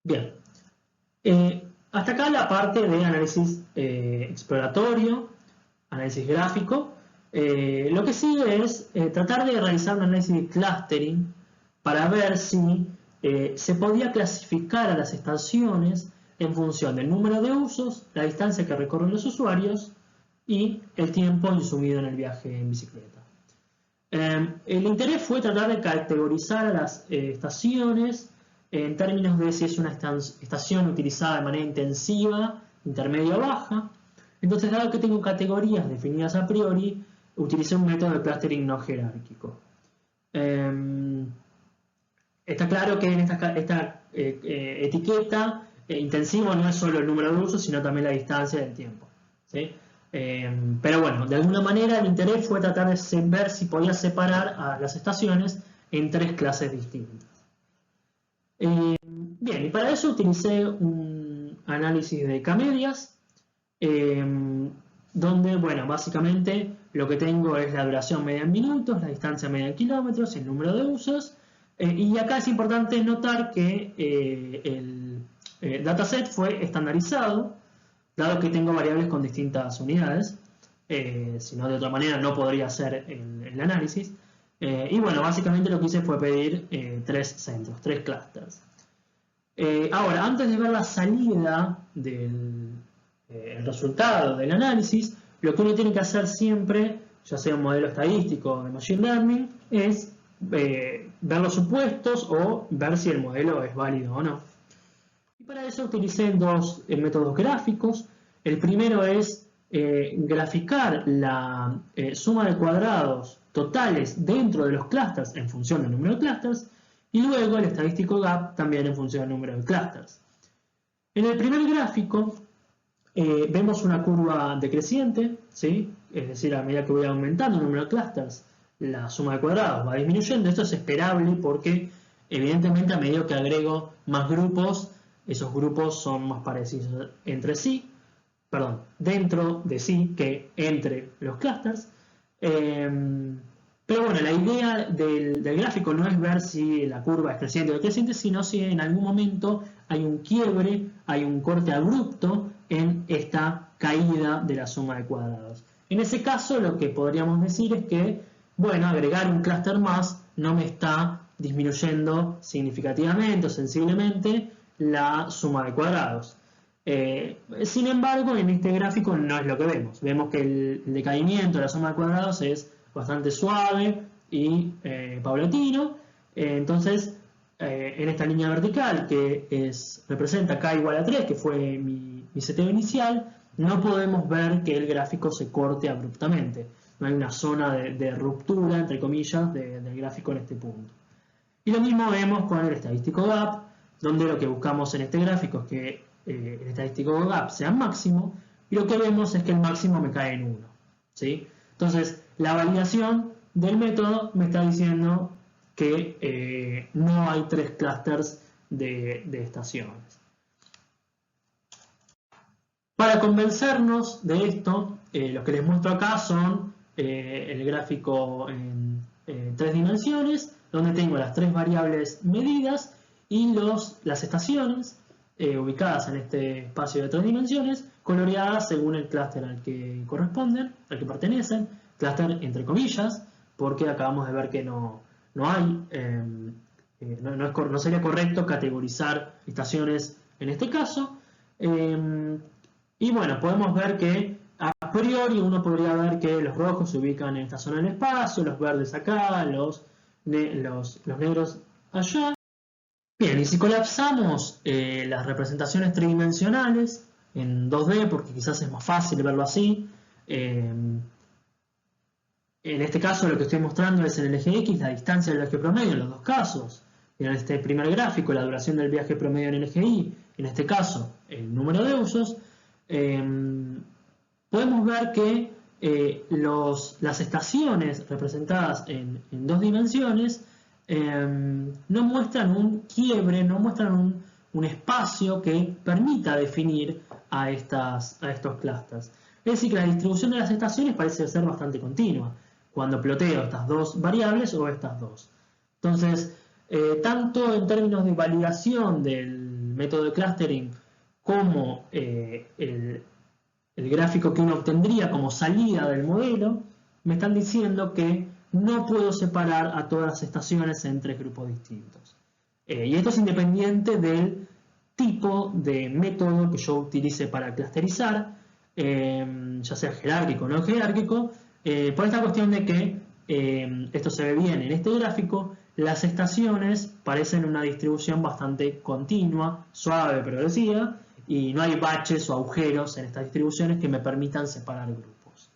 Bien. Hasta acá la parte de análisis exploratorio, análisis gráfico. Lo que sigue es tratar de realizar un análisis de clustering para ver si se podía clasificar a las estaciones en función del número de usos, la distancia que recorren los usuarios y el tiempo insumido en el viaje en bicicleta. El interés fue tratar de categorizar a las estaciones en términos de si es una estación utilizada de manera intensiva, intermedia o baja. Entonces, dado que tengo categorías definidas a priori, utilicé un método de clustering no jerárquico. Está claro que en esta etiqueta, intensivo no es solo el número de usos, sino también la distancia del tiempo, ¿sí? Pero bueno, de alguna manera el interés fue tratar de ver si podía separar a las estaciones en tres clases distintas. Bien, y para eso utilicé un análisis de K-medias, donde, bueno, básicamente lo que tengo es la duración media en minutos, la distancia media en kilómetros, el número de usos, y acá es importante notar que el dataset fue estandarizado, dado que tengo variables con distintas unidades, si no de otra manera no podría hacer el análisis. Y bueno, básicamente lo que hice fue pedir tres centros, tres clusters. Ahora, antes de ver la salida del resultado del análisis, lo que uno tiene que hacer siempre, ya sea un modelo estadístico de Machine Learning, es ver los supuestos o ver si el modelo es válido o no. Y para eso utilicé dos métodos gráficos. El primero es graficar la suma de cuadrados totales dentro de los clusters en función del número de clusters, y luego el estadístico gap también en función del número de clusters. En el primer gráfico vemos una curva decreciente, ¿sí? Es decir, a medida que voy aumentando el número de clusters, la suma de cuadrados va disminuyendo. Esto es esperable porque, evidentemente, a medida que agrego más grupos, esos grupos son más parecidos entre sí, perdón, dentro de sí que entre los clusters. Pero bueno, la idea del gráfico no es ver si la curva es creciente o decreciente, sino si en algún momento hay un quiebre, hay un corte abrupto en esta caída de la suma de cuadrados. En ese caso, lo que podríamos decir es que, bueno, agregar un clúster más no me está disminuyendo significativamente o sensiblemente la suma de cuadrados. Sin embargo, en este gráfico no es lo que vemos. Vemos que el decaimiento de la suma de cuadrados es bastante suave y paulatino. Entonces, en esta línea vertical que representa k igual a 3, que fue mi seteo inicial, no podemos ver que el gráfico se corte abruptamente. No hay una zona de ruptura, entre comillas, del gráfico en este punto. Y lo mismo vemos con el estadístico gap, donde lo que buscamos en este gráfico es que el estadístico gap sea máximo, y lo que vemos es que el máximo me cae en 1, ¿sí? Entonces, la validación del método me está diciendo que no hay tres clusters de estaciones. Para convencernos de esto, lo que les muestro acá son el gráfico en 3 dimensiones, donde tengo las 3 variables medidas y las estaciones ubicadas en este espacio de 3 dimensiones, coloreadas según el clúster al que corresponden, al que pertenecen, clúster entre comillas, porque acabamos de ver que no sería correcto categorizar estaciones en este caso. Y bueno, podemos ver que a priori uno podría ver que los rojos se ubican en esta zona del espacio, los verdes acá, los negros allá. Bien, y si colapsamos las representaciones tridimensionales en 2D, porque quizás es más fácil verlo así, en este caso lo que estoy mostrando es en el eje X la distancia del viaje promedio en los dos casos. En este primer gráfico la duración del viaje promedio en el eje Y, en este caso el número de usos. Podemos ver que las estaciones representadas en 2 dimensiones no muestran un quiebre, no muestran un espacio que permita definir a estos clusters. Es decir, que la distribución de las estaciones parece ser bastante continua cuando ploteo estas dos variables o estas dos. Entonces, tanto en términos de validación del método de clustering como el gráfico que uno obtendría como salida del modelo, me están diciendo que no puedo separar a todas las estaciones en 3 grupos distintos. Y esto es independiente del tipo de método que yo utilice para clusterizar, ya sea jerárquico o no jerárquico, por esta cuestión de que, esto se ve bien en este gráfico, las estaciones parecen una distribución bastante continua, suave, progresiva, y no hay baches o agujeros en estas distribuciones que me permitan separar grupos.